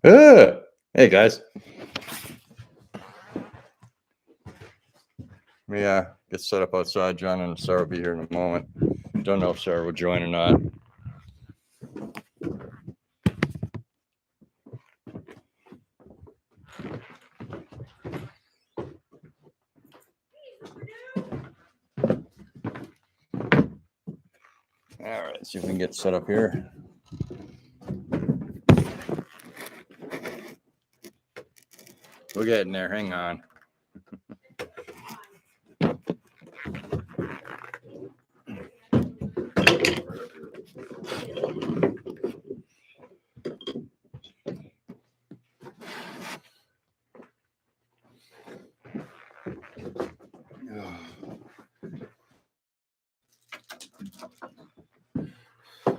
Hey guys. Let me get set up outside. John and Sarah will be here in a moment. Don't know if Sarah will join or not. All right, see if we can get set up here. We're getting there. Hang on.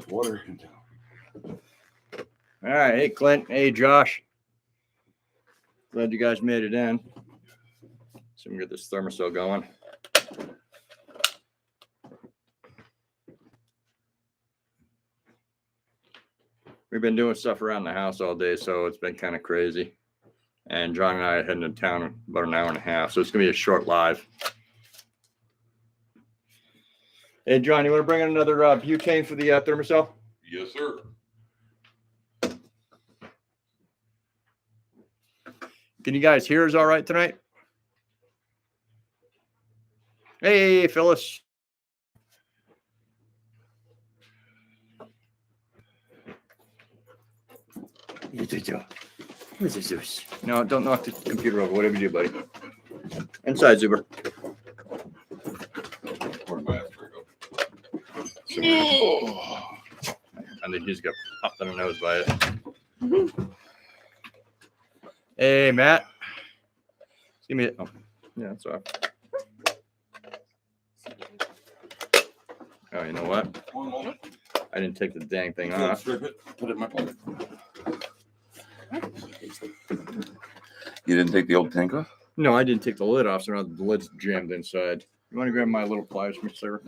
Water. All right. Hey, Clint. Hey, Josh. Glad you guys made it in. So we can get this thermostat going. We've been doing stuff around the house all day, so it's been kind of crazy. And John and I are heading to town in about an hour and a half, so it's going to be a short live. Hey, John, you want to bring in another butane for the thermostat? Yes, sir. Can you guys hear us all right tonight? Hey, Phyllis. What is this? No, don't knock the computer over. Whatever you do, buddy. Inside, Zuber. And then he's got popped in the nose by it. Hey, Matt. Give me it. Oh, yeah, that's all right. Oh, you know what? 1 moment. I didn't take the dang thing off. Strip it. Put it in my pocket. You didn't take the old tank off? No, I didn't take the lid off, so now the lid's jammed inside. You want to grab my little pliers, Miss Sarah?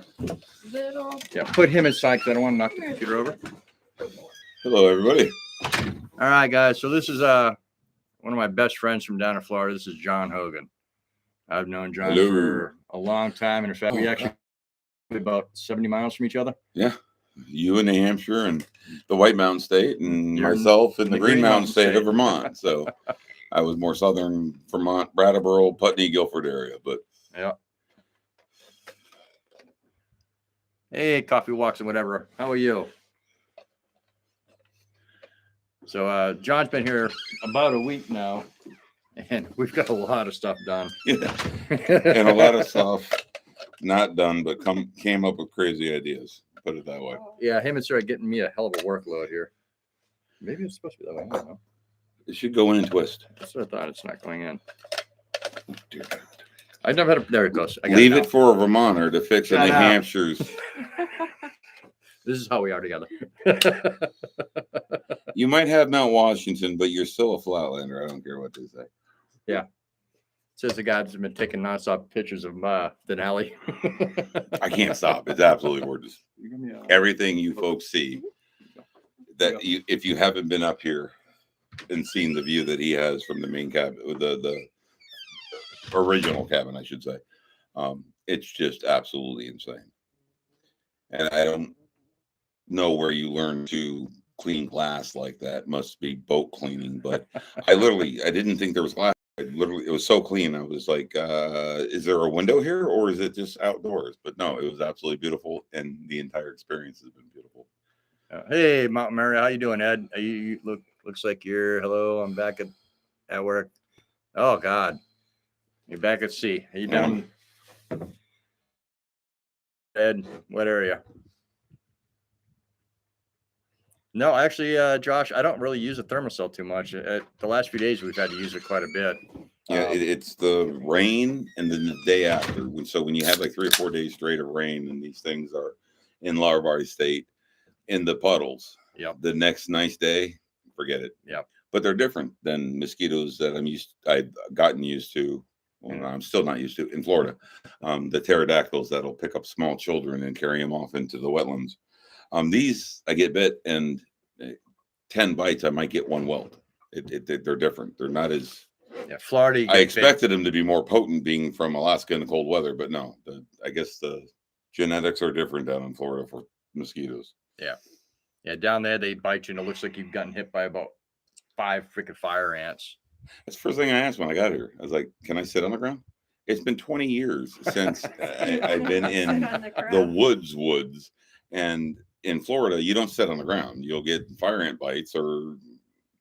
Little. Yeah, put him inside because I don't want to knock the computer over. Hello, everybody. All right, guys. So this is one of my best friends from down in Florida. This is John Hogan. I've known John for a long time, and in fact, we actually about 70 miles from each other. Yeah. You in New Hampshire and the White Mountain State, and You're myself in the Green Green Mountain State of State. Vermont. So I was more southern Vermont, Brattleboro, Putney, Guilford area. But Yeah. Hey, coffee walks and whatever. How are you? So John's been here about a week now, and we've got a lot of stuff done. yeah, and a lot of stuff not done, but came up with crazy ideas. Put it that way. Yeah, him and Sarah getting me a hell of a workload here. Maybe it's supposed to be that way. I don't know. It should go in and twist. That's what I thought. It's not going in. Oh, dear God. I never had a. There it goes. I got Leave now. it for a Vermonter to fix in Shut New up. Hampshire's. This is how we are together. You might have Mount Washington, but you're still a flatlander. I don't care what they say. Says the guy that's been taking nonstop pictures of Denali. I can't stop. It's absolutely gorgeous. Everything you folks see that you, if you haven't been up here and seen the view that he has from the main cabin, the original cabin, I should say, it's just absolutely insane. And I don't know where you learn to clean glass like that. Must be boat cleaning, but I didn't think there was glass. It was so clean. I was like, is there a window here or is it just outdoors? But no, it was absolutely beautiful. And the entire experience has been beautiful. Hey, Mountain Mary, how you doing, Ed? You looks like you're hello. I'm back at work. Oh God, you're back at sea. Are you down, Ed? What area? No, actually, Josh, I don't really use a thermostat too much. The last few days, we've had to use it quite a bit. Yeah, it's the rain and then the day after. So when you have like 3 or 4 days straight of rain and these things are in Larvary State in the puddles, the next nice day, forget it. Yeah. But they're different than mosquitoes that I've gotten used to. Well, I'm still not used to in Florida. The pterodactyls that'll pick up small children and carry them off into the wetlands. These I get bit, and 10 bites, I might get one welt. They're different. They're not as. Yeah, Florida. I expected them to be more potent, being from Alaska in the cold weather, but no. I guess the genetics are different down in Florida for mosquitoes. Yeah, down there they bite you, and it looks like you've gotten hit by about 5 freaking fire ants. That's the first thing I asked when I got here. I was like, "Can I sit on the ground?" It's been 20 years since I've been in the woods, and in Florida, you don't sit on the ground. You'll get fire ant bites or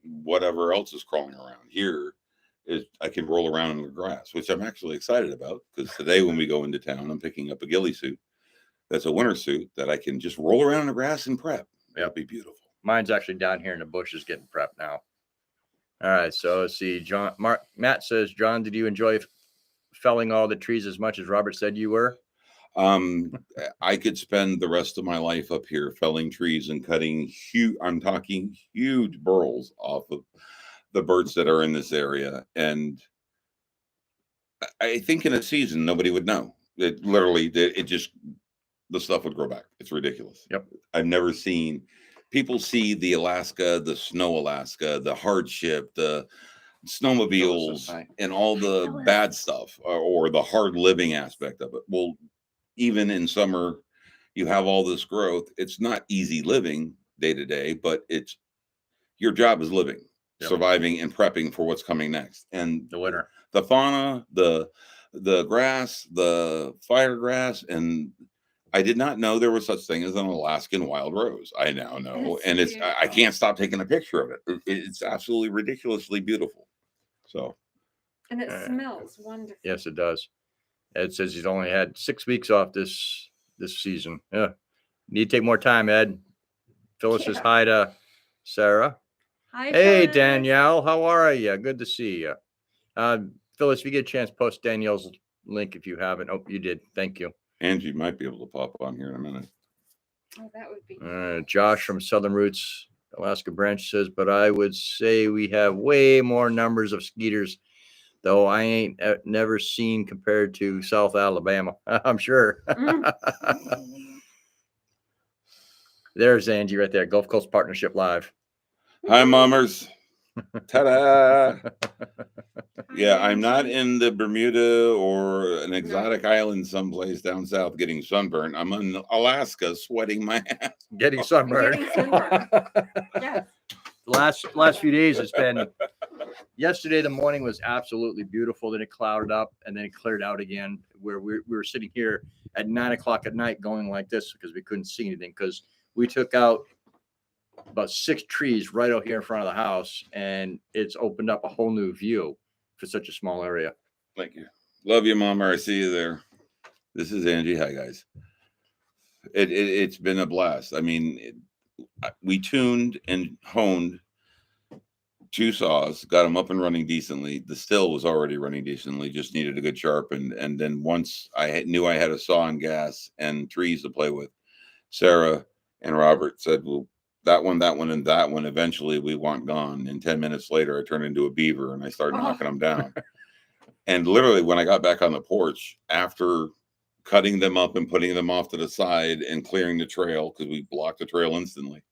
whatever else is crawling around. Here, I can roll around in the grass, which I'm actually excited about because today when we go into town, I'm picking up a ghillie suit. That's a winter suit that I can just roll around in the grass and prep. That'll be beautiful. Mine's actually down here in the bushes getting prepped now. All right, so let's see. Matt says, John, did you enjoy felling all the trees as much as Robert said you were? I could spend the rest of my life up here felling trees and cutting I'm talking huge burls off of the birds that are in this area. And I think in a season, nobody would know. It literally, the stuff would grow back. It's ridiculous. Yep. I've never seen people see the Alaska, the snow Alaska, the hardship, the snowmobiles, and all the bad stuff or the hard living aspect of it. Well, even in summer, you have all this growth. It's not easy living day to day, but your job is living, surviving, and prepping for what's coming next. And the winter, the fauna, the grass, the fire grass, and I did not know there was such thing as an Alaskan wild rose. I now know, and I can't stop taking a picture of it. It's absolutely ridiculously beautiful. So, and it smells wonderful. Yes, it does. Ed says he's only had 6 weeks off this season. Yeah, need to take more time, Ed. Phyllis says hi to Sarah. Hi, hey, Phyllis. Danielle, how are you? Good to see you. Phyllis, if you get a chance, post Danielle's link if you haven't. Oh, you did. Thank you. Angie might be able to pop on here in a minute. Oh, that would be. Josh from Southern Roots, Alaska Branch says, but I would say we have way more numbers of skeeters, though I ain't never seen compared to South Alabama. I'm sure. There's Angie right there. Gulf Coast Partnership Live. Hi, mummers. Ta-da! Yeah, I'm not in the Bermuda or an exotic island someplace down south getting sunburned. I'm in Alaska sweating my ass. Getting sunburned. Yeah. Last few days, it's been. Yesterday, the morning was absolutely beautiful. Then it clouded up and then it cleared out again. Where we were sitting here at 9 o'clock at night, going like this because we couldn't see anything because we took out about 6 trees right out here in front of the house, and it's opened up a whole new view for such a small area. Thank you. Love you, Mama. I see you there. This is Angie. Hi, guys. It's been a blast. I mean, we tuned and honed 2 saws, got them up and running decently. The still was already running decently, just needed a good sharpen. And then once I knew I had a saw and gas and trees to play with, Sarah and Robert said, well, that one, and that one, eventually we want gone. And 10 minutes later, I turned into a beaver and I started knocking them down. And literally, when I got back on the porch, after cutting them up and putting them off to the side and clearing the trail, because we blocked the trail instantly,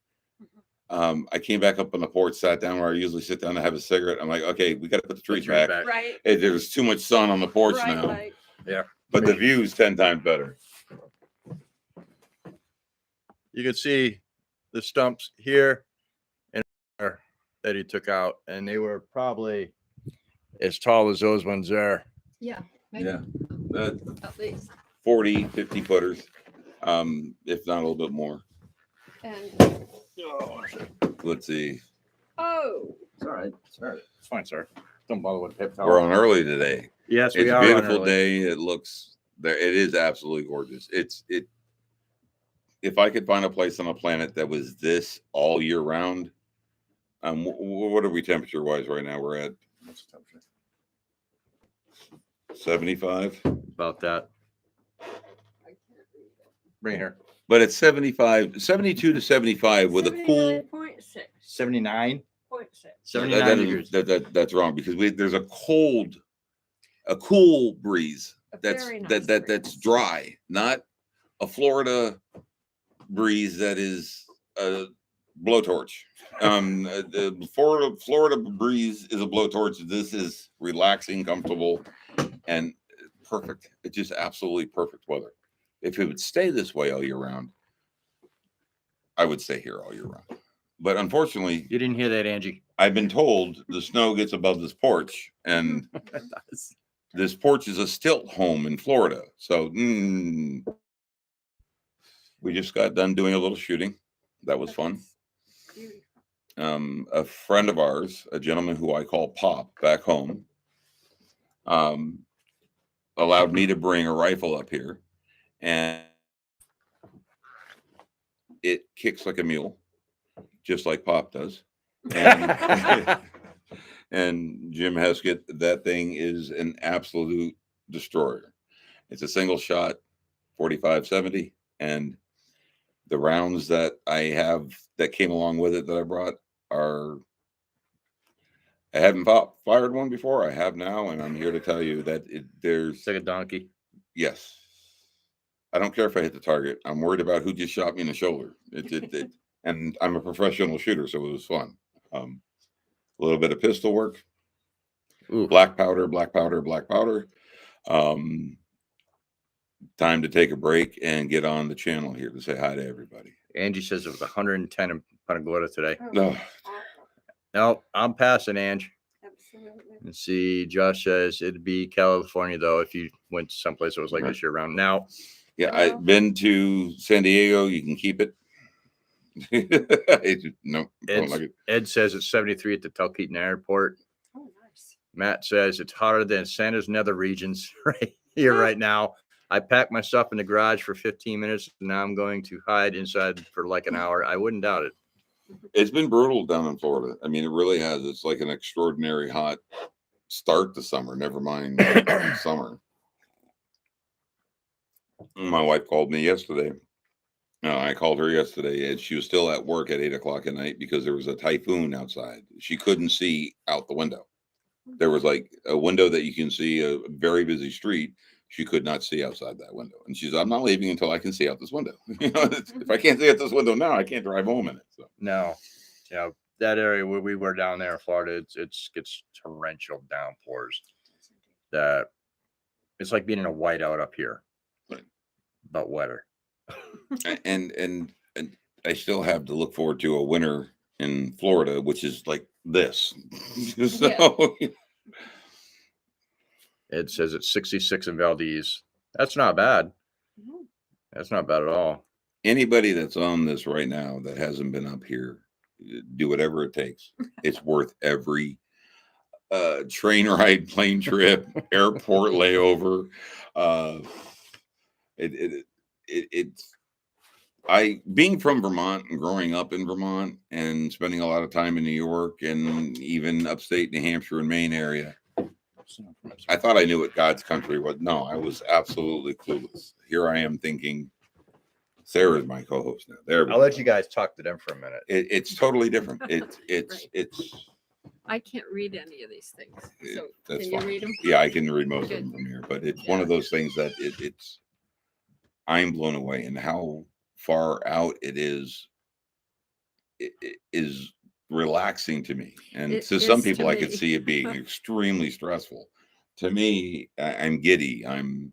I came back up on the porch, sat down where I usually sit down to have a cigarette. I'm like, okay, we got to put the trees back. Right. There's too much sun on the porch now. Right. Yeah. But the view is 10 times better. You can see the stumps here and there that he took out, and they were probably as tall as those ones there. Yeah. Maybe. Yeah. At least. 40, 50 footers, if not a little bit more. And Let's see. It's all right. It's fine, sir. Don't bother with the paper towel. We're on early today. Yes, It's we a are. beautiful day. It looks there. It is absolutely gorgeous. If I could find a place on the planet that was this all year round, what are we temperature wise right now? We're at 75. About that. Bring it here. But it's 75, 72 to 75 with a cool 79.6. 79. 0.6. 79 degrees. That's wrong because there's a cool breeze that's dry, not a Florida breeze that is a blowtorch. The Florida breeze is a blowtorch. This is relaxing, comfortable, and perfect. It's just absolutely perfect weather. If it would stay this way all year round, I would stay here all year round. But unfortunately, You didn't hear that, Angie. I've been told the snow gets above this porch, and this porch is a stilt home in Florida. So we just got done doing a little shooting. That was fun. A friend of ours, a gentleman who I call Pop back home, allowed me to bring a rifle up here, and it kicks like a mule, just like Pop does. And, and Jim Heskett, that thing is an absolute destroyer. It's a single shot, 45-70, and the rounds that I have that came along with it that I brought are, I haven't fired one before. I have now, and I'm here to tell you that there's It's like a donkey. yes. I don't care if I hit the target. I'm worried about who just shot me in the shoulder. And I'm a professional shooter, so it was fun. A little bit of pistol work, Ooh. black powder, black powder, black powder. Time to take a break and get on the channel here to say hi to everybody. Angie says it was 110 in Punta Gorda today. No, No, I'm passing, Ange. Absolutely. And see, Josh says it'd be California though if you went someplace that was like Right. this year round. Now, yeah, I've been to San Diego. You can keep it. No, don't like it. Ed says it's 73 at the Talkeetna Airport. Oh, nice. Matt says it's hotter than Santa's nether regions right here right now. I packed my stuff in the garage for 15 minutes. And now I'm going to hide inside for like an hour. I wouldn't doubt it. It's been brutal down in Florida. I mean, it really has. It's like an extraordinary hot start to summer, never mind summer. My wife called me yesterday. I called her yesterday, and she was still at work at 8 o'clock at night because there was a typhoon outside. She couldn't see out the window. There was like a window that you can see a very busy street. She could not see outside that window. And she said, I'm not leaving until I can see out this window. You know, if I can't see out this window now, I can't drive home in it. So No, yeah, that area where we were down there in Florida, it gets torrential downpours. That it's like being in a whiteout up here, Right. but wetter. and I still have to look forward to a winter in Florida, which is like this. So It says it's 66 in Valdez. That's not bad. Mhm. That's not bad at all. anybody that's on this right now that hasn't been up here, do whatever it takes. It's worth every train ride, plane trip, airport layover. It's I being from Vermont and growing up in Vermont and spending a lot of time in New York and even upstate New Hampshire and Maine area. I thought I knew what God's country was. No, I was absolutely clueless. Here I am thinking, Sarah's my co-host now. There, I'll let you guys talk to them for a minute. it's totally different. It's I can't read any of these things. So that's can you fine. read them? Yeah, I can read most Good. of them from here, but it's one of those things that it's I'm blown away and how far out it is. It is relaxing to me, and It to some is to people, I could me. see it being extremely stressful. To me, I'm giddy. I'm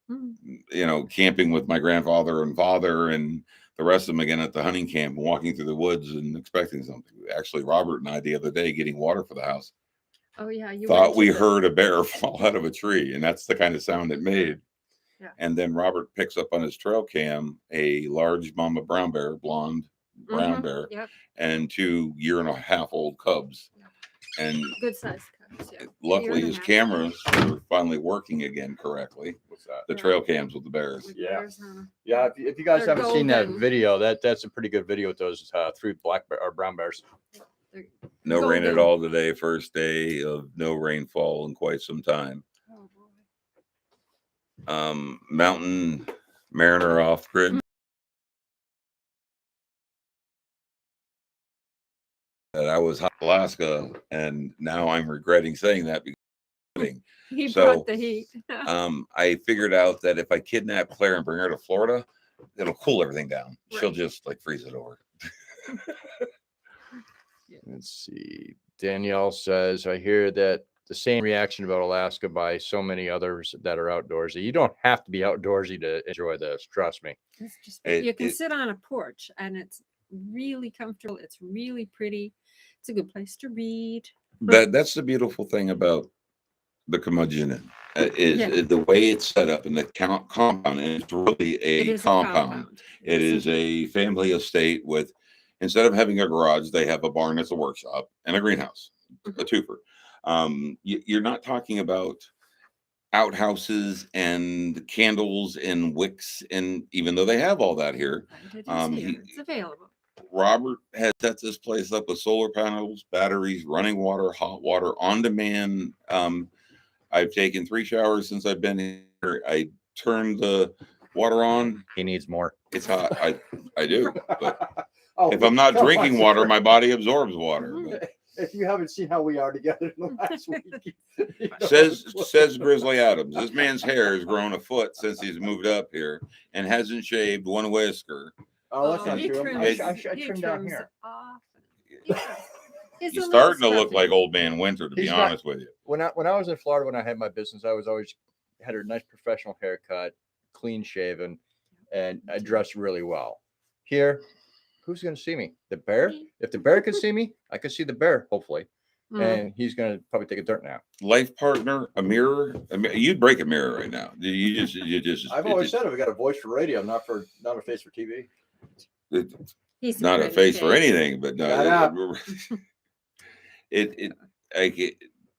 Mm. camping with my grandfather and father and the rest of them again at the hunting camp, walking through the woods and expecting something. Actually, Robert and I the other day getting water for the house Oh yeah, you thought went to we the- heard a bear fall out of a tree, and that's the kind of sound it made. Yeah. And then Robert picks up on his trail cam a large mama brown bear, blonde brown Mhm. bear, Yep, and 2 year-and-a-half-old cubs. And good size cubs. Yeah. luckily, Year and a his half. cameras were finally working again correctly. What's that? The Yeah. trail cams with the bears. With Yeah. bears on 'em. Yeah, if you guys They're haven't seen that golden. video, that's a pretty good video with those 3 or brown bears. They're No rain at golden. all today. First day of no rainfall in quite some time. Oh boy. Mountain Mariner off grid. That I was hot in Alaska, and now I'm regretting saying that because He So, brought the heat. I figured out that if I kidnap Claire and bring her to Florida, it'll cool everything down. She'll Right. just like freeze it over. let's see. Danielle says, I hear that the same reaction about Alaska by so many others that are outdoorsy. You don't have to be outdoorsy to enjoy this. Trust me. It's just, It- you can it- sit on a porch and it's really comfortable. It's really pretty. It's a good place to read. That's the beautiful thing about the Curmudgeon Inn, is Yeah. the way it's set up in the compound, and it's really It a is compound. It is a family estate with, instead of having a garage, they have a barn that's a workshop and a greenhouse, a twofer. You're not talking about outhouses and candles and wicks, and even though they have all that here, It is he- here. It's available. Robert has set this place up with solar panels, batteries, running water, hot water, on demand. I've taken 3 showers since I've been here. I turned the water on. He needs more. It's hot. I do. But Oh, if I'm not come on, drinking water, sir. my body absorbs water. But If you haven't seen how we are together in the last week, you know, says Grizzly Adams. This man's hair has grown a foot since he's moved up here and hasn't shaved one whisker. Oh, that's not he true. trims- I he trimmed down trims here. often. Yeah. It's He's a little starting to look scruffy. like old man Winter, to be He's not- honest with you. When I was in Florida, when I had my business, I was always had a nice professional haircut, clean shaven, and I dressed really well. Here, who's going to see me? The bear? If the bear can see me, I can see the bear, hopefully. Mm. And he's going to probably take a dirt nap. Life partner, a mirror. You'd break a mirror right now. You just. I've always said it. We got a voice for radio, not a face for TV. He's Not a pretty face for face. anything, but Shut up.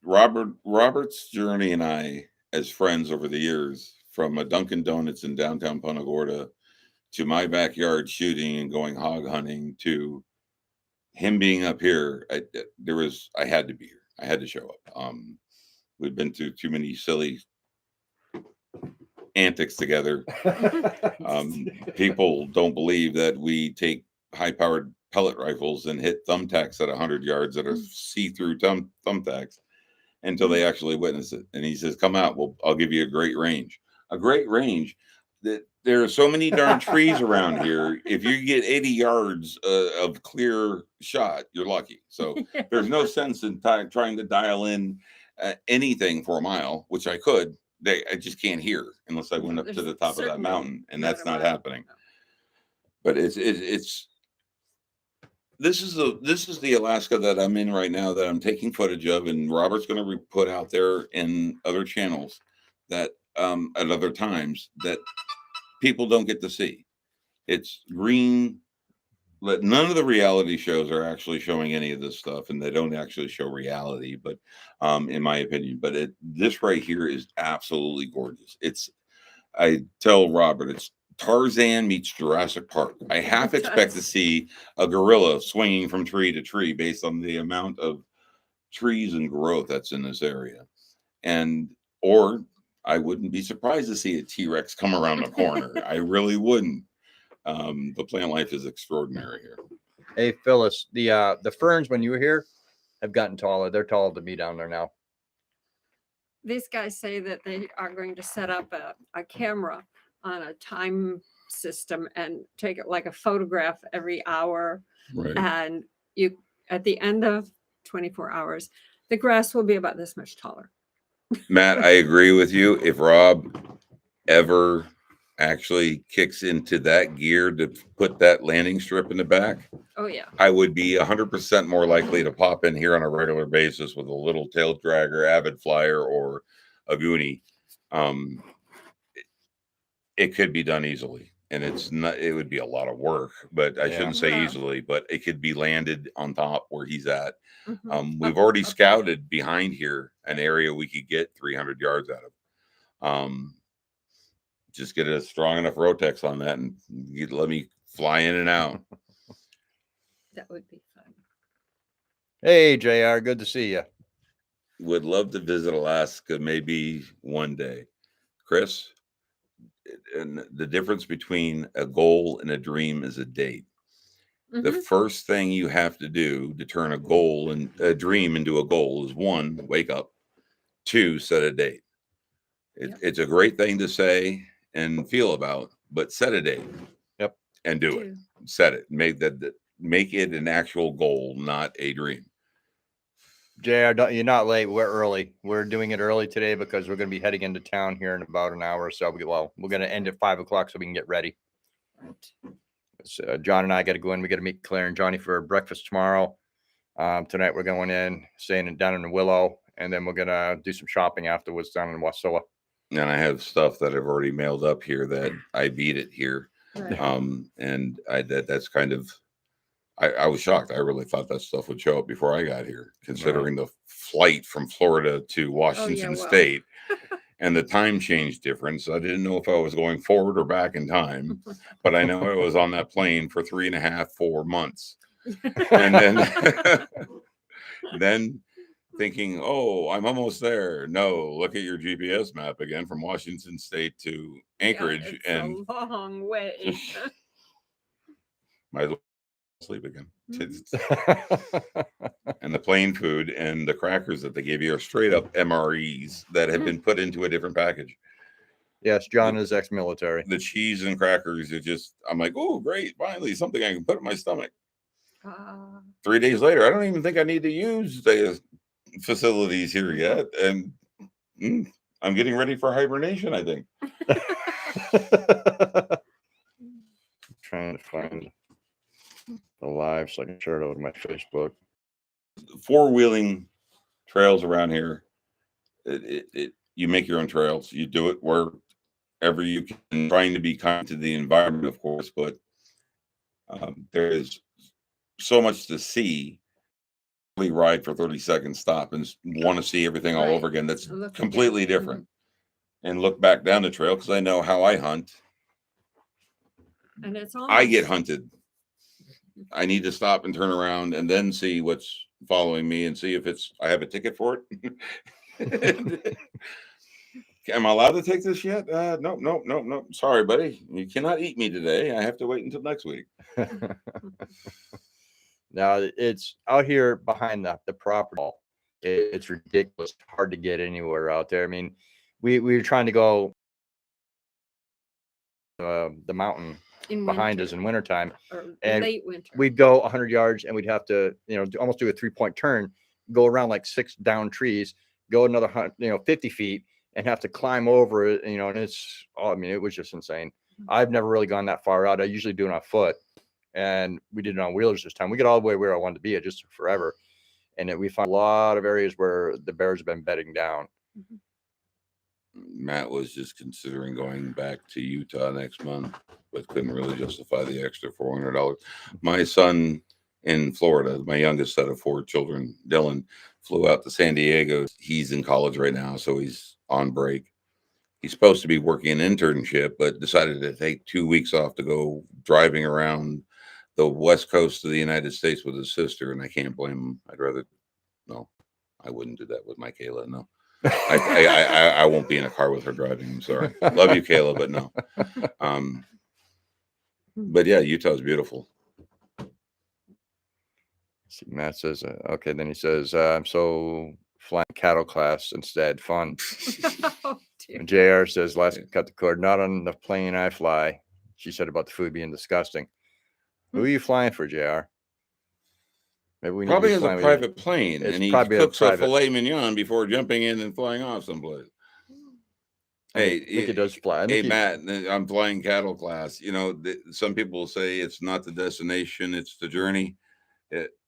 Robert's journey and I, as friends over the years, from a Dunkin' Donuts in downtown Punta Gorda to my backyard shooting and going hog hunting to him being up here, I had to be here. I had to show up. We've been through too many silly antics together. People don't believe that we take high-powered pellet rifles and hit thumbtacks at 100 yards that are see-through thumbtacks until they actually witness it. And he says, "Come out. Well, I'll give you a great range." A great range. That there are so many darn trees around here. If you get 80 yards of clear shot, you're lucky. So there's no sense in trying to dial in anything for a mile, which I could. I just can't hear unless I went up to There's the top of that certainly mountain, and not that's a not mile. happening. But this is the Alaska that I'm in right now that I'm taking footage of, and Robert's going to put out there in other channels that at other times that people don't get to see. It's green. None of the reality shows are actually showing any of this stuff, and they don't actually show reality, but in my opinion, but this right here is absolutely gorgeous. I tell Robert, it's Tarzan meets Jurassic Park. I half It expect to does. see a gorilla swinging from tree to tree based on the amount of trees and growth that's in this area. Or I wouldn't be surprised to see a T-Rex come around the corner. I really wouldn't. The plant life is extraordinary here. Hey, Phyllis, the ferns, when you were here, have gotten taller. They're taller than me down there now. These guys say that they are going to set up a camera on a time system and take it like a photograph every hour. Right. And you, at the end of 24 hours, the grass will be about this much taller. Matt, I agree with you. If Rob ever actually kicks into that gear to put that landing strip in the back, Oh yeah. I would be 100% more likely to pop in here on a regular basis with a little tail dragger, avid flyer, or a goonie. It could be done easily, and it would be a lot of work, but I Yeah. shouldn't say Yeah. easily, but it could be landed on top where he's at. Mhm. We've already scouted behind here an area we could get 300 yards out of. Just get a strong enough Rotex on that and let me fly in and out. That would be fun. Hey, JR, good to see you. Would love to visit Alaska maybe one day. Chris, and the difference between a goal and a dream is a date. The Mhm. first thing you have to do to turn a goal and a dream into a goal is 1, wake up. 2, set a date. Yep. It's a great thing to say and feel about, but set a date. Yep. And do it. Do. Set it. Make it an actual goal, not a dream. JR, you're not late. We're early. We're doing it early today because we're going to be heading into town here in about an hour or so. Well, we're going to end at 5 o'clock so we can get ready. So, John and I got to go in. We got to meet Claire and Johnny for breakfast tomorrow. Tonight we're going in, staying down in Willow, and then we're going to do some shopping afterwards down in Wasilla. And I have stuff that I've already mailed up here that I beat it here. Right. And that's kind of, I was shocked. I really thought that stuff would show up before I got here, considering the flight from Florida to Washington State and the time change difference. I didn't know if I was going forward or back in time, but I know I was on that plane for 3.5, 4 months. And then, then thinking, oh, I'm almost there. No, look at your GPS map again from Washington State to Anchorage. It's and a long way. might as well sleep again. And the plain food and the crackers that they give you are straight up MREs that have been put into a different package. Yes, John is ex-military. The cheese and crackers are just, I'm like, oh, great. Finally, something I can put in my stomach. 3 days later, I don't even think I need to use the facilities here yet. And I'm getting ready for hibernation, I think. Trying to find the live so I can share it over to my Facebook. Four-wheeling trails around here, you make your own trails. You do it wherever you can, trying to be kind to the environment, of course, but there is so much to see. We ride for 30 seconds, stop, and want to see everything all over again. That's completely different. And look back down the trail, because I know how I hunt. And it's all I get hunted. I need to stop and turn around and then see what's following me and see if I have a ticket for it. Am I allowed to take this yet? No. Sorry, buddy. You cannot eat me today. I have to wait until next week. Now it's out here behind the property. It's ridiculous. Hard to get anywhere out there. I mean, we were trying to go the mountain behind us in wintertime, and late winter. We'd go 100 yards and we'd have to, almost do a 3-point turn, go around like 6 down trees, go another 50 feet and have to climb over it, and it's, it was just insane. I've never really gone that far out. I usually do it on foot, and we did it on wheelers this time. We got all the way where I wanted to be. It just took forever. And we found a lot of areas where the bears have been bedding down. Matt was just considering going back to Utah next month, but couldn't really justify the extra $400. My son in Florida, my youngest set of 4 children, Dylan, flew out to San Diego. He's in college right now, so he's on break. He's supposed to be working an internship, but decided to take 2 weeks off to go driving around the west coast of the United States with his sister, and I can't blame him. No, I wouldn't do that with my Kayla. No, I won't be in a car with her driving. I'm sorry. Love you, Kayla, but no. But yeah, Utah's beautiful. See, Matt says, okay. Then he says, I'm so flying cattle class instead. Fun. And JR says, last cut the cord, not on the plane I fly. She said about the food being disgusting. Who are you flying for, JR? Maybe we probably has a private plane, and he cooks a filet mignon before jumping in and flying off someplace. Hey, it does fly. Hey, Matt, I'm flying cattle class. Some people say it's not the destination, it's the journey.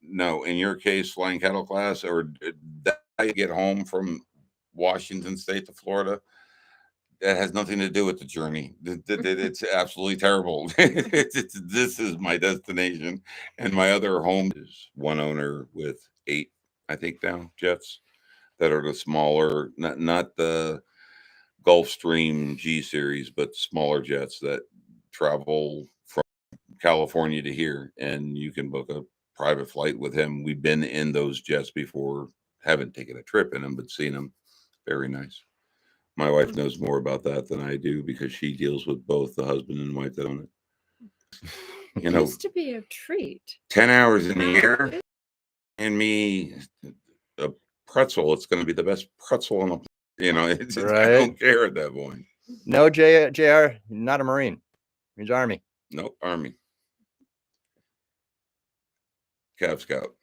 No, in your case, flying cattle class, or did I get home from Washington State to Florida? That has nothing to do with the journey. It's absolutely terrible. This is my destination, and my other home is one owner with 8, I think now, jets that are the smaller, not the Gulfstream G series, but smaller jets that travel from California to here, and you can book a private flight with him. We've been in those jets before, haven't taken a trip in them, but seen them. Very nice. My wife knows more about that than I do because she deals with both the husband and wife that own it. It used to be a treat. 10 hours in the air and me a pretzel. It's going to be the best pretzel on the it's right. I don't care at that point. No, JR, not a Marine. He's Army. Nope, Army. Cav Scout,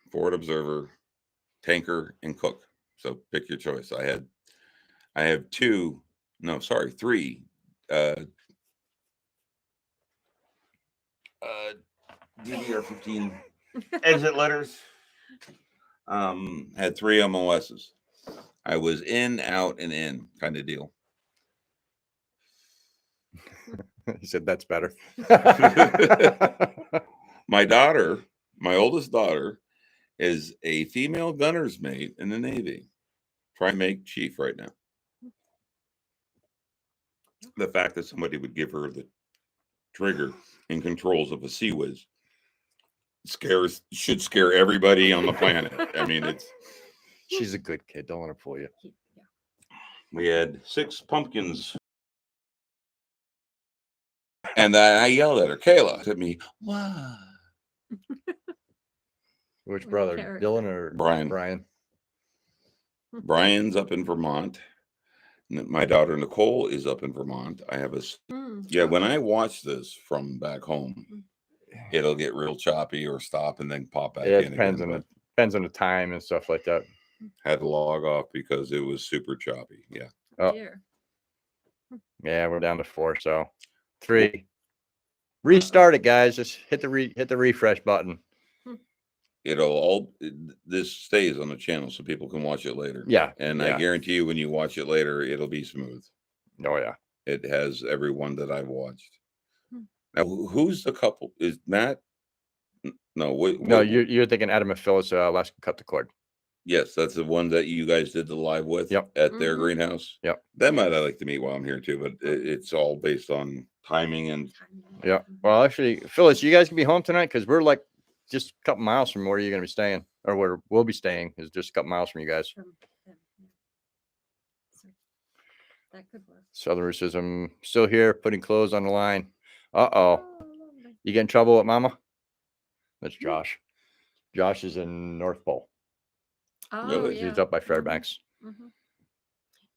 Forward Observer, tanker, and cook. So pick your choice. I have three DDR-15 exit letters. Had 3 MOSs. I was in, out, and in kind of deal. He said that's better. My daughter, my oldest daughter, is a female gunner's mate in the Navy. Trying to make chief right now. The fact that somebody would give her the trigger and controls of a Sea Whiz should scare everybody on the planet. I mean, She's a good kid. Don't let her fool you. we had 6 pumpkins. And I yelled at her, Kayla, at me, wow. Which What brother, character? Dylan or Brian. Brian? Brian's up in Vermont. My daughter Nicole is up in Vermont. I have when I watch this from back home, it'll get real choppy or stop and then pop back Yeah, in it depends again. on the time and stuff like that. Had to log off because it was super choppy. Yeah. Oh. Dear. Yeah, we're down to 4, so 3. Restart it, guys. Just hit the refresh button. This stays on the channel so people can watch it later. Yeah, And yeah. I guarantee you when you watch it later, it'll be smooth. Oh yeah. It has every one that I've watched. Hmm. Now, who's the couple? Is Matt? No, No, you're thinking Adam and Phyllis. Let's cut the cord. Yes, that's the one that you guys did the live with. Yep. At their Mhm. greenhouse. Yep. That might I like to meet while I'm here too, but it's all based on timing and Yeah. Well, actually, Phyllis, you guys can be home tonight because we're like just a couple miles from where you're going to be staying, or where we'll be staying is just a couple miles from you guys. From them, yeah. So that could work. Southern Roots says, I'm still here putting clothes on the line. Uh-oh. Oh, lovely. You get in trouble with Mama? That's Josh. Josh is in North Pole. Oh, Really? yeah. He's up by Mhm, Fairbanks. mhm.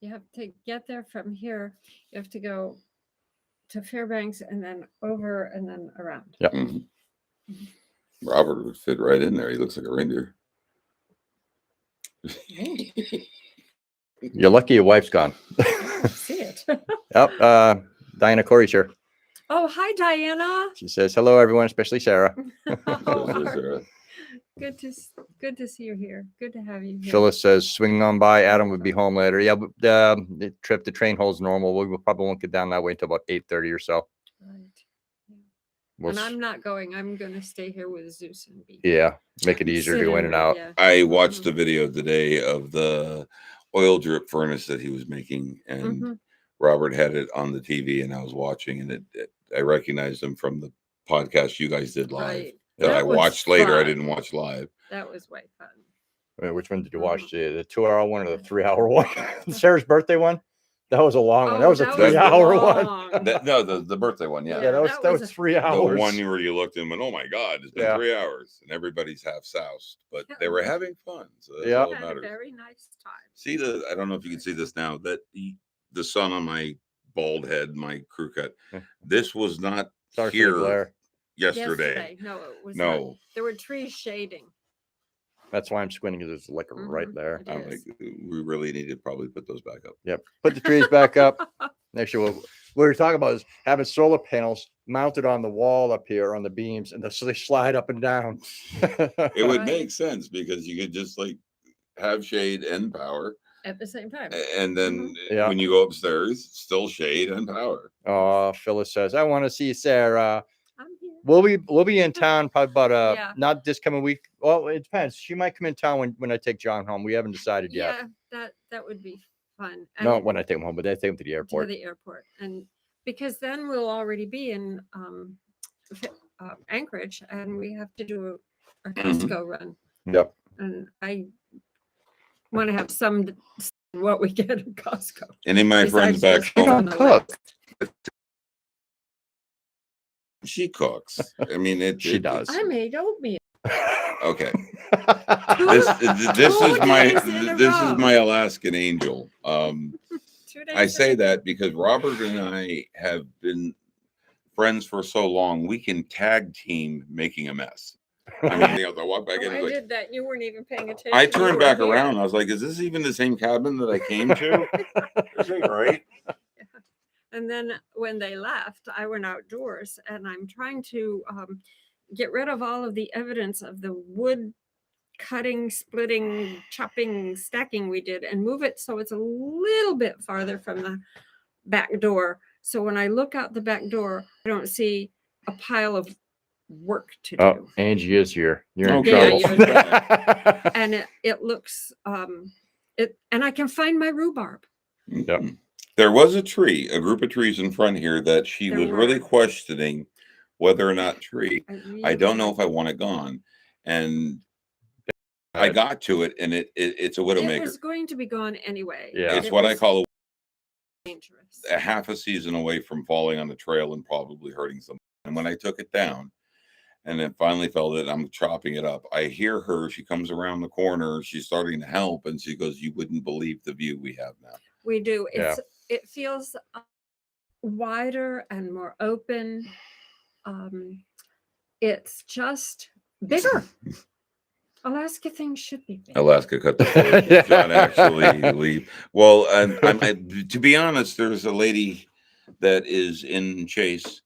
You have to get there from here. You have to go to Fairbanks and then over and then around. Yep. Mhm. Robert would fit right in there. He looks like a reindeer. You're lucky your wife's gone. I see it. Yep. Diana Corey's here. Oh, hi, Diana. She says, hello, everyone, especially Sarah. Oh, good to see you here. Good to have you here. Phyllis says, swinging on by. Adam would be home later. Yeah, but the trip, the train holds normal. We probably won't get down that way until about 8:30 or so. Right. Yeah. We'll And s- I'm not going. I'm going to stay here with Zeus and B. yeah, make it easier to go in and out. Yeah. I watched the video today of the oil drip furnace that he was making, and Mhm. Robert had it on the TV, and I was watching, and I recognized him from the podcast you guys did live Right. that I was watched later. I fun. didn't watch live. That was way fun. Which one did you watch? The 2-hour one or the 3-hour one? Sarah's birthday one? That was a long one. That Oh, was a that was 3-hour one. long. No, the birthday one, yeah. Yeah, that that was was a- 3 The hours. one where you looked and went, "Oh my God, it's been Yeah. 3 hours," and everybody's half soused, but they were having fun. So that's Yeah. all that Had a matters. very nice time. See I don't know if you can see this now. That the sun on my bald head, my crew cut. Yeah. This was not Sorry for the here glare. yesterday. No, it was not. No, There were trees shading. That's why I'm squinting because it's like right Mhm. there. It I'm is. like, we really need to probably put those back up. Yep. Put the trees back up. Actually, what we were talking about is having solar panels mounted on the wall up here on the beams, and so they slide up and down. It would Right. make sense because you could just like have shade and power, At the same time. and then Yeah. when you go upstairs, still shade and power. Oh, Phyllis says, I want to see Sarah. I'm here. We'll be in town probably about Yeah. not this coming week. Well, it depends. She might come in town when I take John home. We haven't decided yet. Yeah, that would be fun. No, And when I take him home, but I take him to the to airport. the airport, and because then we'll already be in Anchorage, and we have to do a Costco run, Yep. and I want to have some what we get at Costco. Any of my besides friends back just You home, on don't the cook. list. she cooks. I mean, She does. I made oatmeal. Okay. Two This is my days in a this row. is my Alaskan angel. 2 days I in say a- that because Robert and I have been friends for so long. We can tag team making a mess. I mean, I walked back Oh, in. I Like, did that. You weren't even paying attention. I You turned were back here. around. I was like, "Is this even the same cabin that I came to?" This ain't right. And then when they left, I went outdoors and I'm trying to get rid of all of the evidence of the wood cutting, splitting, chopping, stacking we did and move it so it's a little bit farther from the back door. So when I look out the back door, I don't see a pile of work to do. Oh, Angie is here. You're in Okay. trouble. And it looks and I can find my rhubarb. Yep. There was a tree, a group of trees in front here that she There was really were. questioning whether or not tree. I really don't know if like I it. want it gone. And I got to it, and it's a It widowmaker. was going to be gone anyway. Yeah. It's It what I was call dangerous. a half a season away from falling on the trail and probably hurting someone. And when I took it down and it finally fell that I'm chopping it up, I hear her. She comes around the corner. She's starting to help. And she goes, "You wouldn't believe the view we have now." We do. Yeah. It feels wider and more open. It's just bigger. Alaska things should be bigger. Alaska cut the cord. Did John actually leave? Well, to be honest, there's a lady that is in Chase.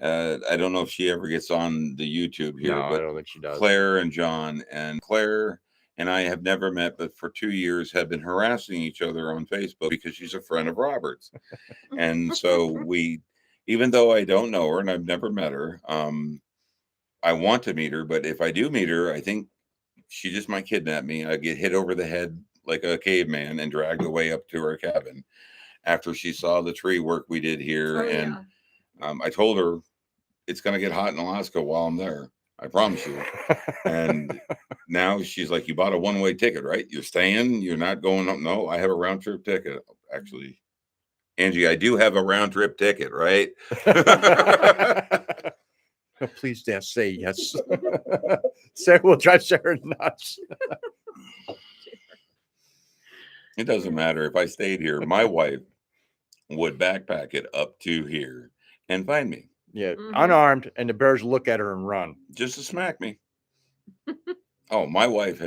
I don't know if she ever gets on the YouTube here, No, I but don't think she does. Claire and John, and Claire and I have never met, but for 2 years have been harassing each other on Facebook because she's a friend of Robert's. And so even though I don't know her and I've never met her, I want to meet her, but if I do meet her, I think she just might kidnap me. I get hit over the head like a caveman and dragged away up to her cabin after she saw the tree work we did here. Oh, And yeah. I told her it's going to get hot in Alaska while I'm there. I promise you. And now she's like, "You bought a one-way ticket, right? You're staying. You're not going up." No, I have a round trip ticket. Actually, Angie, I do have a round trip ticket, right? Please, Dad, say yes. Sarah will drive Sarah nuts. It doesn't matter if I stayed here. My wife would backpack it up to here and find me Yeah, Mhm. unarmed, and the bears look at her and run. just to smack me. Oh, my wife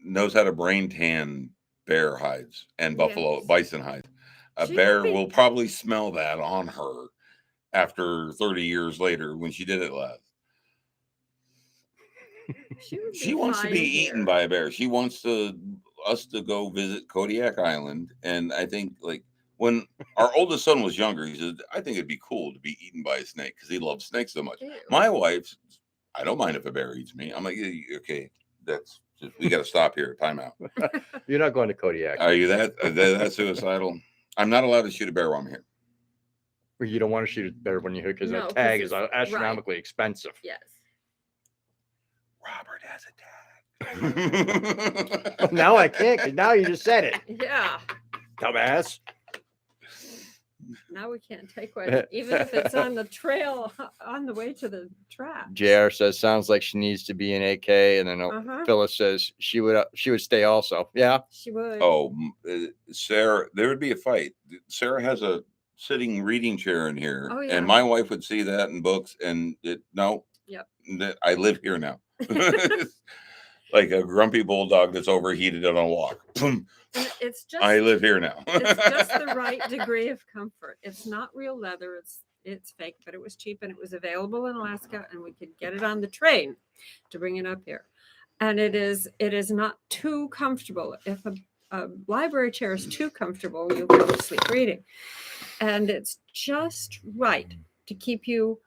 knows how to brain tan bear hides and Yes. bison hides. A She bear would be- will probably smell that on her after 30 years later when she did it last. She wants to be eaten by a bear. She wants us to go visit Kodiak Island. And I think like when our oldest son was younger, he said, "I think it'd be cool to be eaten by a snake," because he loves snakes so much. Ew. My wife, I don't mind if a bear eats me. I'm like, okay, we got to stop here. Time out. You're not going to Kodiak. Are you that suicidal? I'm not allowed to shoot a bear while I'm here. Or you don't want to shoot a bear when you're here because No, that 'cause tag is it's- astronomically expensive. Yes. Robert has a tag. Now I can't, because now you just said it. Yeah. Dumbass. Now we can't take one, even if it's on the trail on the way to the trap. JR says, sounds like she needs to be in AK. And then Uh-huh. Phyllis says she would stay also. Yeah. She would. Oh, Sarah, there would be a fight. Sarah has a sitting reading chair in here, Oh, yeah. and my wife would see that in books, and no, Yep. I live here now. Like a grumpy bulldog that's overheated on a walk. And it's just I live here now. it's just the right degree of comfort. It's not real leather. It's fake, but it was cheap and it was available in Alaska, and we could get it on the train to bring it up here. And it is not too comfortable. If a library chair is too comfortable, you'll go to sleep reading. And it's just right to keep you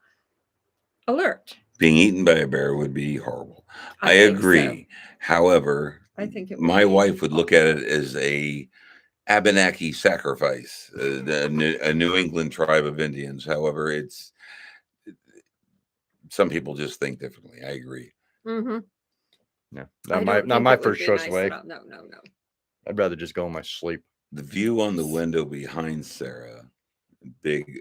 alert. Being eaten by a bear would be horrible. I think so. agree. However, I think it would my be wife would look at it as a Abenaki sacrifice, a New England tribe of Indians. However, some people just think differently. I agree. Mm-hmm. Yeah. I Not don't my think it would first be choice nice way. at all. No. I'd rather just go in my sleep. The view on the window behind Sarah, big.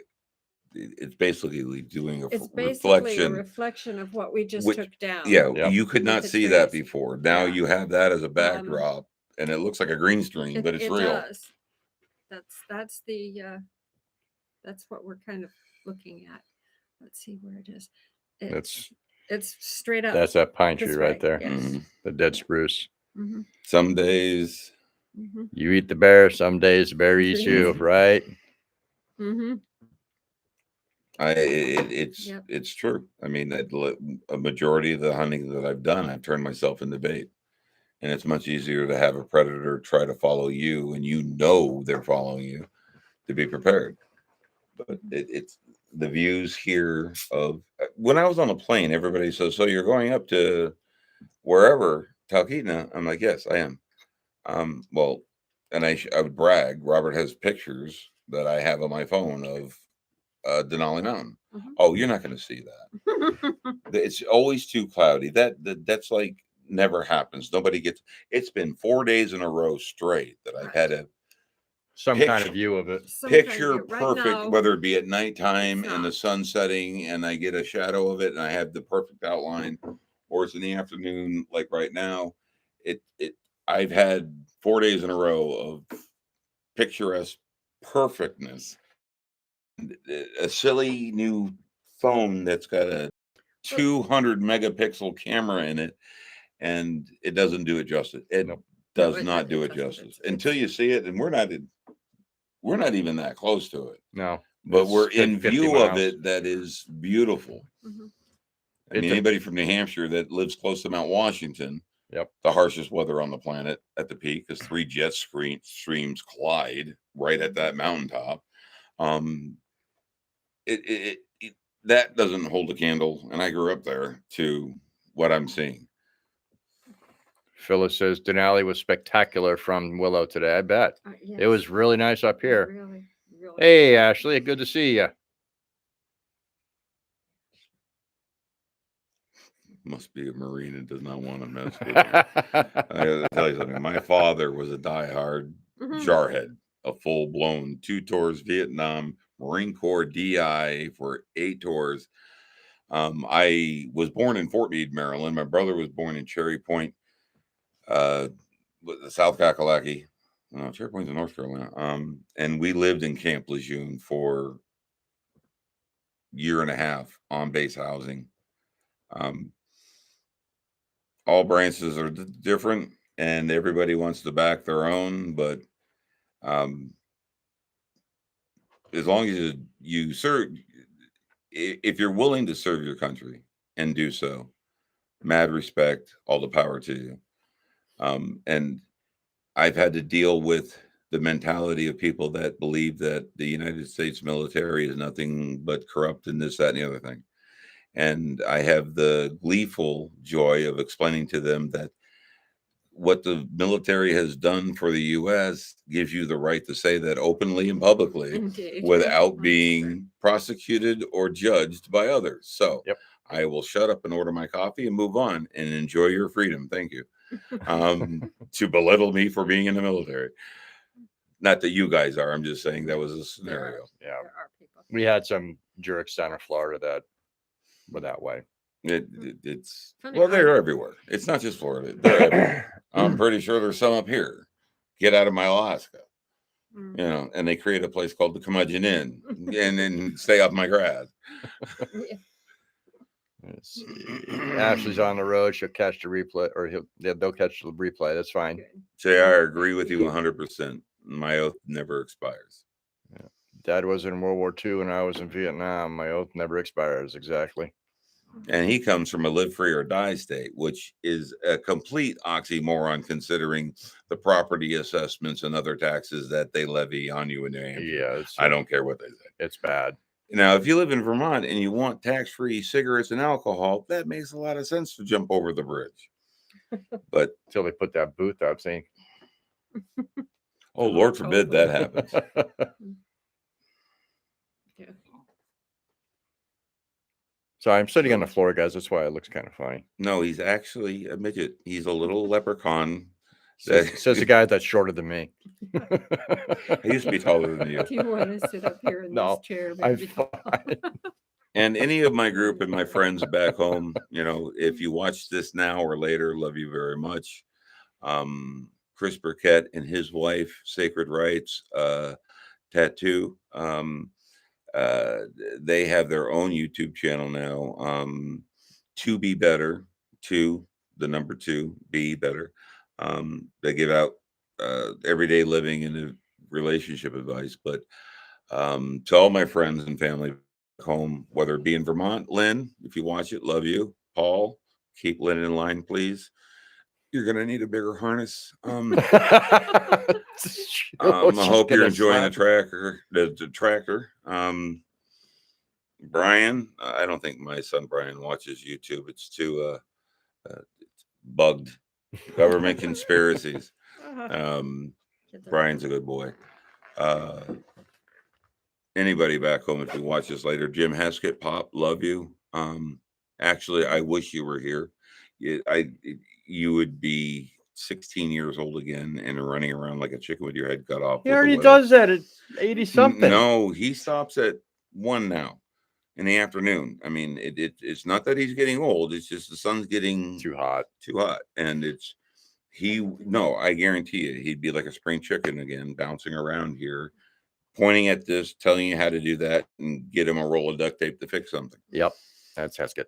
It's basically doing It's basically reflection. a reflection of what we just Which- took down. Yeah, Yep. you could With not the see that trees. before. Now Yeah. you have that as a backdrop, and it looks like a green screen, but it's it real. does. That's that's what we're kind of looking at. Let's see where it is. It's It's straight up. That's that pine tree this right way, there. yes. Mhm. The dead spruce. Mhm, Some days, mhm, You eat the bear, some days the bear eats you, Mhm. right? mhm. it's Yep. it's true. I mean, a majority of the hunting that I've done, I've turned myself into bait, and it's much easier to have a predator try to follow you, and you know they're following you, to be prepared. But it's the views here of when I was on a plane, everybody says, "So you're going up to wherever Talkeetna?" I'm like, "Yes, I am." Well, and I would brag. Robert has pictures that I have on my phone of Denali Mountain. Mhm. Oh, you're not going to see that. It's always too cloudy. That's like never happens. Nobody gets. It's been 4 days in a row straight that I've had a Some kind picture of view of it. Some kind of picture view. Right perfect, now, whether it be at nighttime it's and the not. sun setting, and I get a shadow of it, and I have the perfect outline, or it's in the afternoon, like right now. It. I've had 4 days in a row of picturesque perfectness. A silly new phone that's got a 200 megapixel camera in it, and it doesn't do it justice. It Nope. does No, not do it doesn't. justice until you see it, and we're not even that close to it, No. but It's we're good in 50 view of miles. it. That is beautiful. Mhm. I mean, It's a- anybody from New Hampshire that lives close to Mount Washington, Yep. the harshest weather on the planet at the peak, because three jet streams collide right at that mountaintop. Um, that doesn't hold a candle, and I grew up there, to what I'm seeing. Phyllis says Denali was spectacular from Willow today. I bet. It was Yes, really nice up here. really, really. Hey, Ashley, good to see you. Must be a Marine and does not want to mess with me. I gotta tell you something. My father was a diehard Mhm. jarhead, a full-blown 2 tours Vietnam, Marine Corps DI for 8 tours. I was born in Fort Meade, Maryland. My brother was born in Cherry Point, South Kakalaki. No, Cherry Point's in North Carolina. And we lived in Camp Lejeune for year and a half on base housing. All branches are different, and everybody wants to back their own, but um, as long as you serve, if you're willing to serve your country and do so, mad respect, all the power to you. And I've had to deal with the mentality of people that believe that the United States military is nothing but corrupt and this, that, and the other thing. And I have the gleeful joy of explaining to them that what the military has done for the U.S. gives you the right to say that openly and publicly Indeed. without 100%. being prosecuted or judged by others. So Yep. I will shut up and order my coffee and move on and enjoy your freedom. Thank you. To belittle me for being in the military. Not that you guys are. I'm just saying that was a scenario. Yeah. There are people. We had some jerks down in Florida that were that way. It's Funny, well, they're everywhere. It's not just Florida. They're everywhere. I'm pretty sure there's some up here. Get out of my Alaska, Mm. and they create a place called the Curmudgeon Inn, and then stay off my grass. Yeah. Let's see. Ashley's on the road. She'll catch the replay, or they'll catch the replay. That's fine. Good. JR, agree with you 100%. My oath never expires. Dad was in World War II and I was in Vietnam. My oath never expires. Exactly. And he comes from a live free or die state, which is a complete oxymoron considering the property assessments and other taxes that they levy on you in New Hampshire. Yeah, I don't care what they say. It's bad. Now, if you live in Vermont and you want tax-free cigarettes and alcohol, that makes a lot of sense to jump over the bridge. But Until they put that booth up saying, oh, Lord forbid that happens. Yeah. So I'm sitting on the floor, guys. That's why it looks kind of funny. No, he's actually a midget. He's a little leprechaun. Says the guy that's shorter than me. I used to be taller than you. Do you want to sit up here in No, this chair? I'm Maybe? fine. And any of my group and my friends back home, if you watch this now or later, love you very much. Chris Burkett and his wife, Sacred Rights Tattoo. They have their own YouTube channel now. To Be Better, the number 2, Be Better. They give out everyday living and relationship advice. But to all my friends and family back home, whether it be in Vermont, Lynn, if you watch it, love you. Paul, keep Lynn in line, please. You're gonna need a bigger harness. I hope you're enjoying the tractor. The tractor. Brian, I don't think my son Brian watches YouTube. It's too bugged. Government conspiracies. Brian's a good boy. Anybody back home, if you watch this later, Jim Heskett, Pop, love you. Actually, I wish you were here. You would be 16 years old again and running around like a chicken with your head cut off. He already does that at 80 something. No, he stops at 1 now in the afternoon. I mean, it's not that he's getting old. It's just the sun's getting Too hot. And I guarantee you, he'd be like a spring chicken again, bouncing around here, pointing at this, telling you how to do that, and get him a roll of duct tape to fix something. Yep. That's Heskett.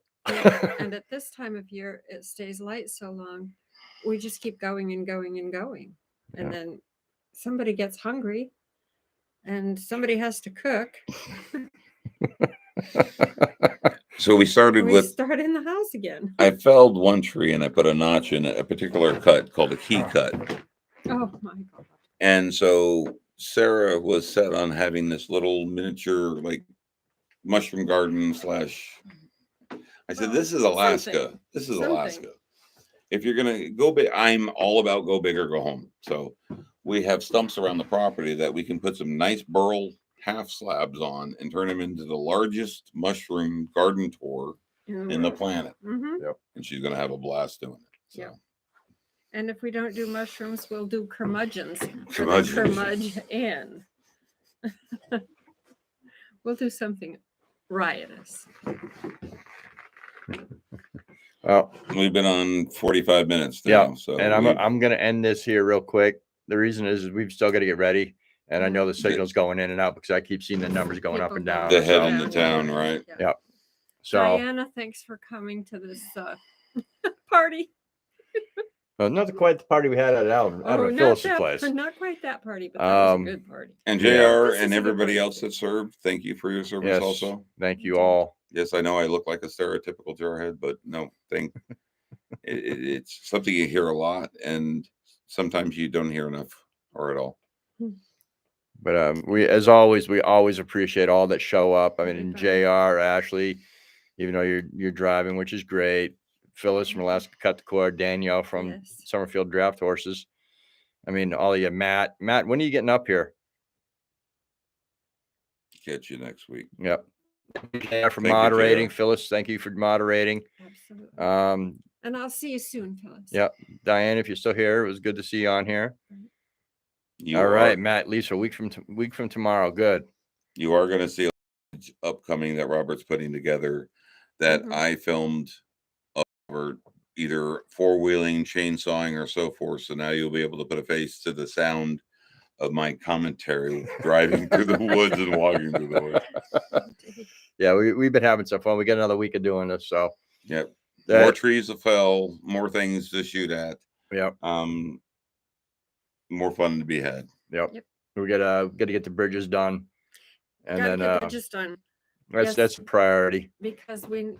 And at this time of year, it stays light so long, we just keep going and going and going. And Yeah. then somebody gets hungry and somebody has to cook. So we started We with, start in the house again. I felled one tree and I put a notch in a particular cut called a key cut. Oh my God. And so Sarah was set on having this little miniature, like, mushroom garden / I said, this is Alaska. Something. This is Something. Alaska. If you're going to go big, I'm all about go big or go home. So we have stumps around the property that we can put some nice burl half slabs on and turn them into the largest mushroom garden tour in the planet. Mm-hmm. And she's going to have a blast doing it. So. Yep. And if we don't do mushrooms, we'll do curmudgeons. Curmudgeons. Curmudgeon. We'll do something riotous. Well, We've been on 45 minutes yeah. now. So And I'm going to end this here real quick. The reason is we've still got to get ready. And I know the signal's going in and out because I keep seeing the numbers going up and down. The head so- in the town, right? Yeah. So, Diana, thanks for coming to this party. well, not quite the party we had at Alvin not Phyllis's that, place. not quite that party, but that was a Um, good party. And Yeah. JR This is and a good everybody party. else that served, thank you for your service Yes. also. Thank you all. Yes, I know I look like a stereotypical jarhead, but no, it's something you hear a lot, and sometimes you don't hear enough or at all. But we, as always, we always appreciate all that show up. I mean, Everybody. JR, Ashley, even though you're driving, which is great. Phyllis from Alaska Cut the Cord, Danielle from Yes. Summerfield Draft Horses. I mean, all of you, Matt, when are you getting up here? Catch you next week. Yep. JR for Thank you, moderating. JR. Phyllis, thank you for moderating. Absolutely. And I'll see you soon, Phyllis. Yep. Diane, if you're still here, it was good to see you on here. You All are, right, Matt, Lisa, week from tomorrow. Good. You are going to see upcoming that Robert's putting together that Mhm. I filmed over either four-wheeling, chainsawing, or so forth. So now you'll be able to put a face to the sound of my commentary driving through the woods and walking through the woods. Yeah, we've been having some fun. We got another week of doing this, so Yep. that- More trees to fell, more things to shoot at. Yep. More fun to be had. Yep. Yep. We gotta get the bridges done, and Gotta then get the bridges done yes. that's a priority. because we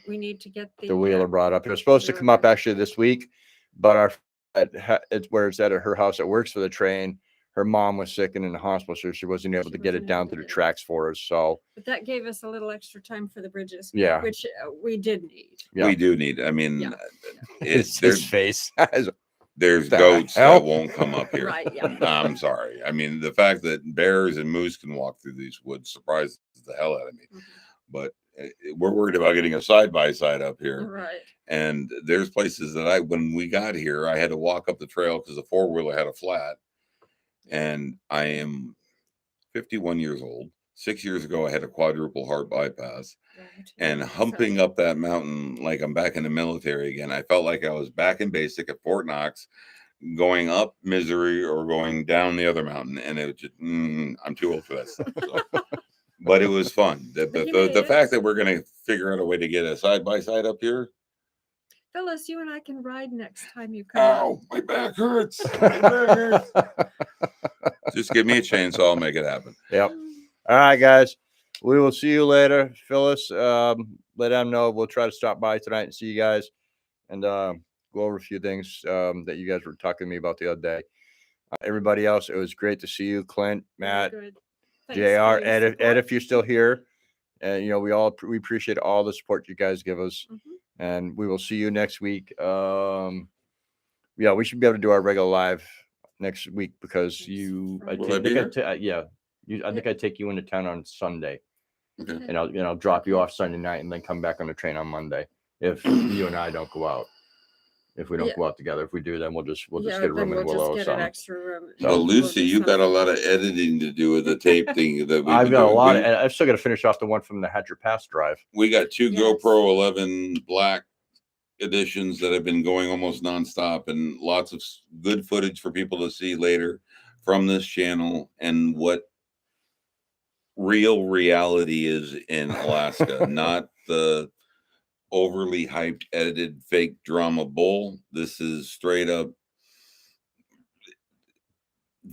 need to get The wheeler brought up. It was supposed to wheeler come up brought- actually this week, but it's where it's at her house that works for the train. Her mom was sick and in the hospital, so she wasn't able She to get it wasn't down able to to the get it. tracks for us. So But that gave us a little extra time for the bridges, yeah, which we did need. Yeah. We do need. I mean, Yeah. it's there's his face. there's The goats hell? that won't come up here. Right, yeah. I'm sorry. I mean, the fact that bears and moose can walk through these woods surprises the hell out of me. Mhm. But we're worried about getting a side by side up here. Right. And there's places that when we got here, I had to walk up the trail because the four wheeler had a flat. And I am 51 years old. 6 years ago, I had a quadruple heart bypass. Right. And So- humping up that mountain like I'm back in the military again. I felt like I was back in basic at Fort Knox, going up Misery or going down the other mountain. And it was just, I'm too old for that stuff. So. But it was fun. But you made The it. fact that we're going to figure out a way to get a side by side up here, Phyllis, you and I can ride next time you come. Ow, my back hurts. My back hurts. Just give me a chainsaw, I'll make it happen. Yep. All right, guys. We will see you later. Phyllis, let them know. We'll try to stop by tonight and see you guys and go over a few things that you guys were talking to me about the other day. Everybody else, it was great to see you, Clint, Matt, Good. JR, Thanks for your Ed, support. if you're still here. And, you know, we appreciate all the support you guys give us. Mhm. And we will see you next week. Yeah, we should be able to do our regular live next week because Will I I think be I think I take you into town on Sunday. Okay. And I'll drop you Okay. off Sunday night and then come back on the train on Monday. If you and I don't go out, if we don't Yeah. go out together, if we do, then we'll just Yeah, get a then room in we'll Willow or just get an something. extra room. So- Well, We'll Lucy, do you've got a something. lot of editing to do with the tape thing that we've I've been got a doing. lot. I've still got to finish off the one from the Hatcher Pass drive. We got 2 Yes. GoPro 11 Black editions that have been going almost nonstop, and lots of good footage for people to see later from this channel and what real reality is in Alaska, not the overly hyped, edited, fake drama bull. This is straight up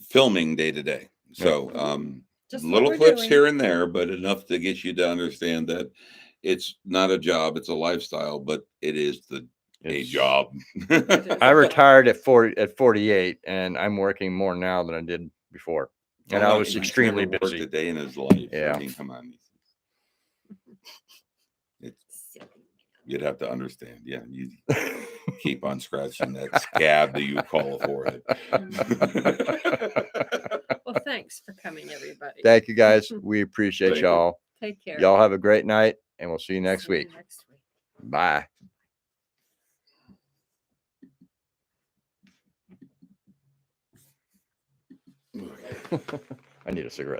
filming day to day. So, Just what little we're clips doing. here and there, but enough to get you to understand that it's not a job, it's a lifestyle, but it is a It's- job. I retired at 48, and I'm working more now than I did before. And I was He's extremely never worked busy. a day in his life. Yeah. I mean, come on. It's, Silly. you'd have to understand. Yeah, you keep on scratching that scab that you call for it. Well, thanks for coming, everybody. Thank you, guys. We appreciate Thank you. y'all. Take care. Y'all have a great night, and we'll see you next See you week. next week. Bye. I need a cigarette.